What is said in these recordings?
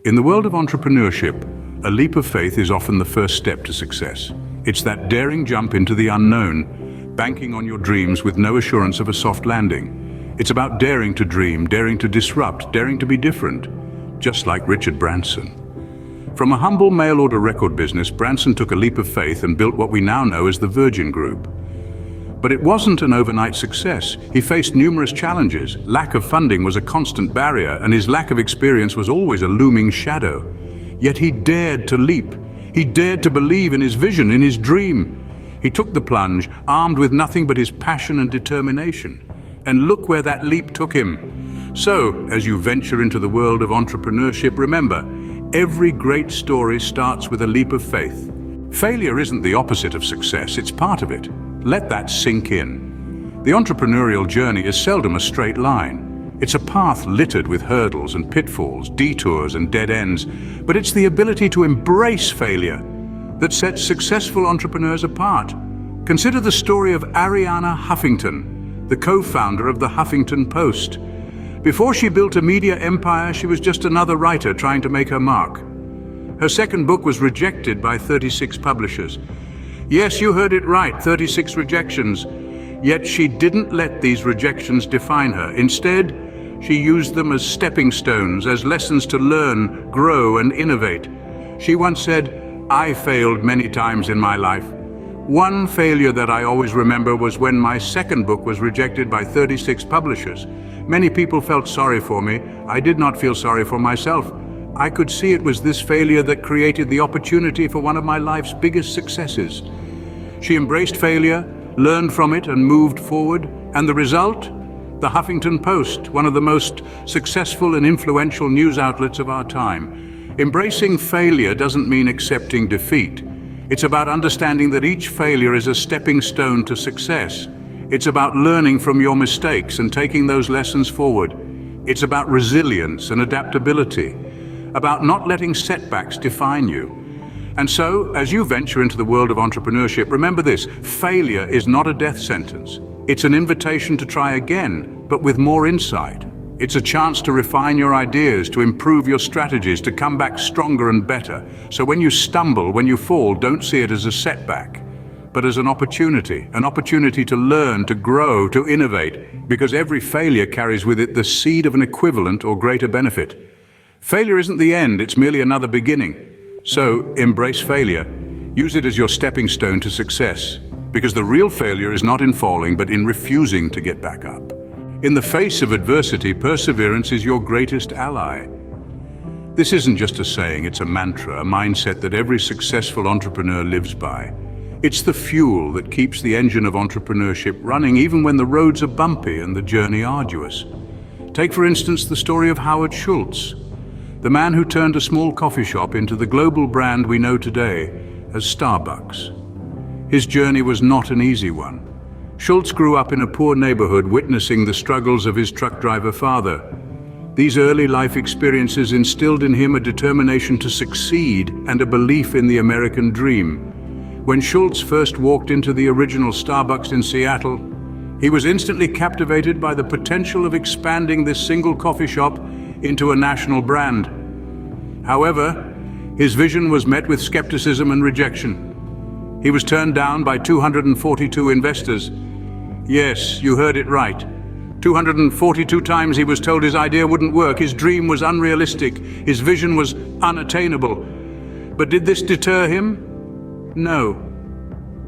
In the world of entrepreneurship, a leap of faith is often the first step to success. It's that daring jump into the unknown, banking on your dreams with no assurance of a soft landing. It's about daring to dream, daring to disrupt, daring to be different, just like Richard Branson. From a humble mail-order record business, Branson took a leap of faith and built what we now know as the Virgin Group. But it wasn't an overnight success. He faced numerous challenges. Lack of funding was a constant barrier, and his lack of experience was always a looming shadow. Yet he dared to leap. He dared to believe in his vision, in his dream. He took the plunge, armed with nothing but his passion and determination. And look where that leap took him. So, as you venture into the world of entrepreneurship, remember, every great story starts with a leap of faith. Failure isn't the opposite of success, it's part of it. Let that sink in. The entrepreneurial journey is seldom a straight line. It's a path littered with hurdles and pitfalls, detours and dead ends, but it's the ability to embrace failure that sets successful entrepreneurs apart. Consider the story of Arianna Huffington, the co-founder of the Huffington Post. Before she built a media empire, she was just another writer trying to make her mark. Her second book was rejected by 36 publishers. Yes, you heard it right, 36 rejections. Yet she didn't let these rejections define her. Instead, she used them as stepping stones, as lessons to learn, grow, and innovate. She once said, "I failed many times in my life. One failure that I always remember was when my second book was rejected by 36 publishers. Many people felt sorry for me. I did not feel sorry for myself. I could see it was this failure that created the opportunity for one of my life's biggest successes." She embraced failure, learned from it, and moved forward. And the result? The Huffington Post, one of the most successful and influential news outlets of our time. Embracing failure doesn't mean accepting defeat. It's about understanding that each failure is a stepping stone to success. It's about learning from your mistakes and taking those lessons forward. It's about resilience and adaptability, about not letting setbacks define you. And so, as you venture into the world of entrepreneurship, remember this: failure is not a death sentence. It's an invitation to try again, but with more insight. It's a chance to refine your ideas, to improve your strategies, to come back stronger and better. So when you stumble, when you fall, don't see it as a setback, but as an opportunity to learn, to grow, to innovate, because every failure carries with it the seed of an equivalent or greater benefit. Failure isn't the end, it's merely another beginning. So embrace failure. Use it as your stepping stone to success, because the real failure is not in falling, but in refusing to get back up. In the face of adversity, perseverance is your greatest ally. This isn't just a saying, it's a mantra, a mindset that every successful entrepreneur lives by. It's the fuel that keeps the engine of entrepreneurship running even when the roads are bumpy and the journey arduous. Take, for instance, the story of Howard Schultz, the man who turned a small coffee shop into the global brand we know today as Starbucks. His journey was not an easy one. Schultz grew up in a poor neighborhood, witnessing the struggles of his truck driver father. These early life experiences instilled in him a determination to succeed and a belief in the American dream. When Schultz first walked into the original Starbucks in Seattle, he was instantly captivated by the potential of expanding this single coffee shop into a national brand. However, his vision was met with skepticism and rejection. He was turned down by 242 investors. Yes, you heard it right. 242 times he was told his idea wouldn't work, his dream was unrealistic, his vision was unattainable. But did this deter him? No.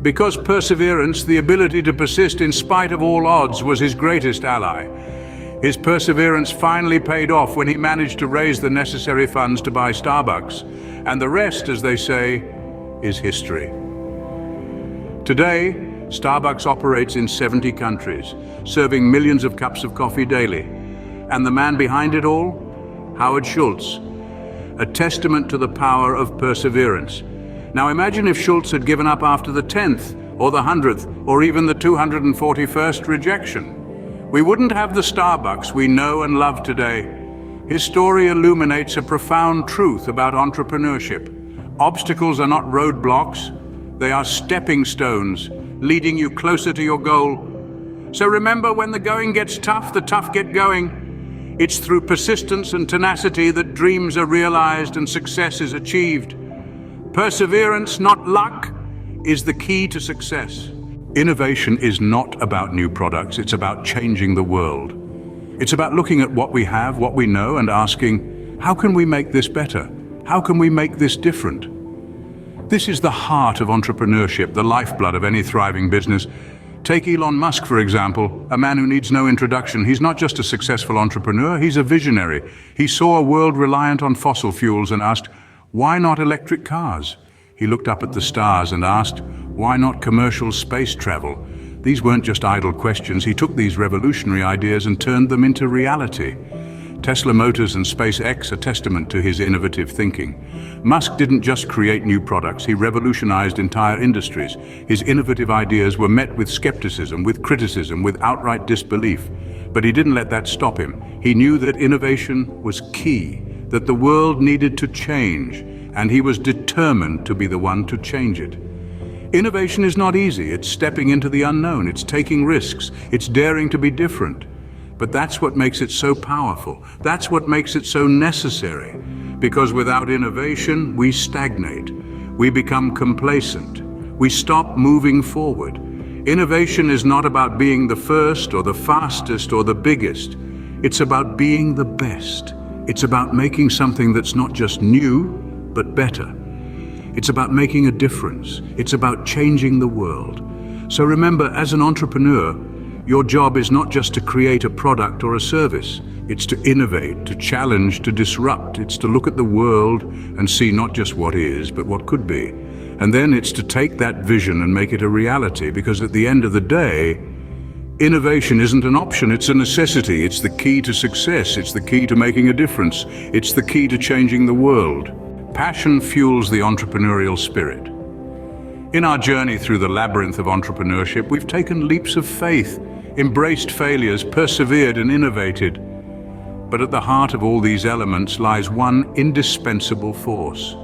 Because perseverance, the ability to persist in spite of all odds, was his greatest ally. His perseverance finally paid off when he managed to raise the necessary funds to buy Starbucks. And the rest, as they say, is history. Today, Starbucks operates in 70 countries, serving millions of cups of coffee daily. And the man behind it all? Howard Schultz, a testament to the power of perseverance. Now imagine if Schultz had given up after the 10th, or the 100th, or even the 241st rejection. We wouldn't have the Starbucks we know and love today. His story illuminates a profound truth about entrepreneurship. Obstacles are not roadblocks, they are stepping stones, leading you closer to your goal. So remember, when the going gets tough, the tough get going. It's through persistence and tenacity that dreams are realized and success is achieved. Perseverance, not luck, is the key to success. Innovation is not about new products, it's about changing the world. It's about looking at what we have, what we know, and asking, how can we make this better? How can we make this different? This is the heart of entrepreneurship, the lifeblood of any thriving business. Take Elon Musk, for example, a man who needs no introduction. He's not just a successful entrepreneur, he's a visionary. He saw a world reliant on fossil fuels and asked, why not electric cars? He looked up at the stars and asked, why not commercial space travel? These weren't just idle questions. He took these revolutionary ideas and turned them into reality. Tesla Motors and SpaceX are testament to his innovative thinking. Musk didn't just create new products, he revolutionized entire industries. His innovative ideas were met with skepticism, with criticism, with outright disbelief. But he didn't let that stop him. He knew that innovation was key, that the world needed to change, and he was determined to be the one to change it. Innovation is not easy. It's stepping into the unknown. It's taking risks. It's daring to be different. But that's what makes it so powerful. That's what makes it so necessary. Because without innovation, we stagnate. We become complacent. We stop moving forward. Innovation is not about being the first or the fastest or the biggest. It's about being the best. It's about making something that's not just new, but better. It's about making a difference. It's about changing the world. So remember, as an entrepreneur, your job is not just to create a product or a service. It's to innovate, to challenge, to disrupt. It's to look at the world and see not just what is, but what could be. And then it's to take that vision and make it a reality, because at the end of the day, innovation isn't an option, it's a necessity. It's the key to success. It's the key to making a difference. It's the key to changing the world. Passion fuels the entrepreneurial spirit. In our journey through the labyrinth of entrepreneurship, we've taken leaps of faith, embraced failures, persevered and innovated. But at the heart of all these elements lies one indispensable force: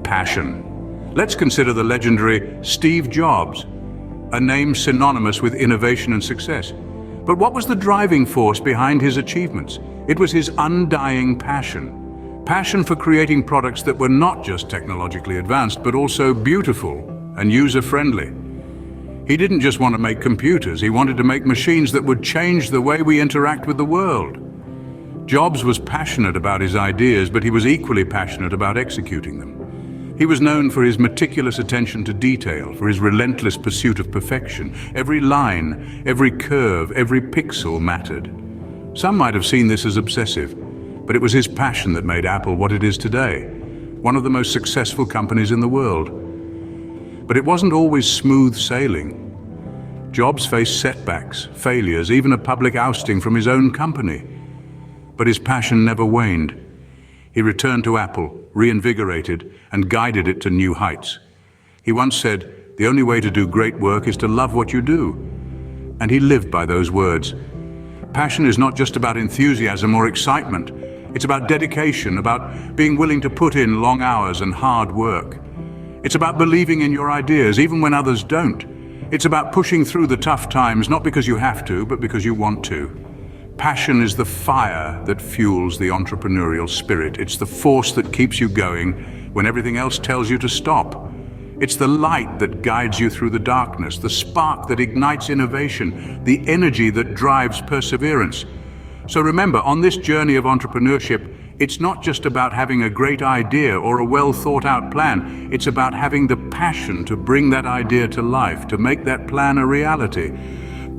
passion. Let's consider the legendary Steve Jobs, a name synonymous with innovation and success. But what was the driving force behind his achievements? It was his undying passion. Passion for creating products that were not just technologically advanced, but also beautiful and user-friendly. He didn't just want to make computers, he wanted to make machines that would change the way we interact with the world. Jobs was passionate about his ideas, but he was equally passionate about executing them. He was known for his meticulous attention to detail, for his relentless pursuit of perfection. Every line, every curve, every pixel mattered. Some might have seen this as obsessive, but it was his passion that made Apple what it is today, one of the most successful companies in the world. But it wasn't always smooth sailing. Jobs faced setbacks, failures, even a public ousting from his own company. But his passion never waned. He returned to Apple, reinvigorated, and guided it to new heights. He once said, "The only way to do great work is to love what you do." And he lived by those words. Passion is not just about enthusiasm or excitement. It's about dedication, about being willing to put in long hours and hard work. It's about believing in your ideas, even when others don't. It's about pushing through the tough times, not because you have to, but because you want to. Passion is the fire that fuels the entrepreneurial spirit. It's the force that keeps you going when everything else tells you to stop. It's the light that guides you through the darkness, the spark that ignites innovation, the energy that drives perseverance. So remember, on this journey of entrepreneurship, it's not just about having a great idea or a well-thought-out plan. It's about having the passion to bring that idea to life, to make that plan a reality.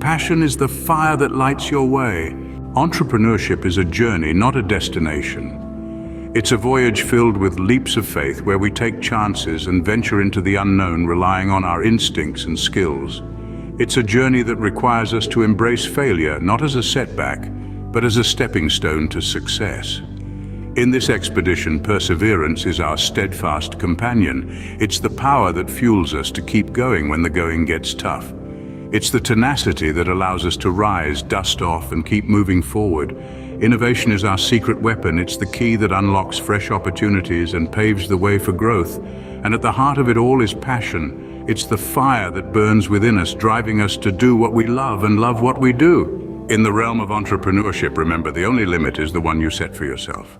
Passion is the fire that lights your way. Entrepreneurship is a journey, not a destination. It's a voyage filled with leaps of faith where we take chances and venture into the unknown, relying on our instincts and skills. It's a journey that requires us to embrace failure, not as a setback, but as a stepping stone to success. In this expedition, perseverance is our steadfast companion. It's the power that fuels us to keep going when the going gets tough. It's the tenacity that allows us to rise, dust off, and keep moving forward. Innovation is our secret weapon. It's the key that unlocks fresh opportunities and paves the way for growth. And at the heart of it all is passion. It's the fire that burns within us, driving us to do what we love and love what we do. In the realm of entrepreneurship, remember, the only limit is the one you set for yourself.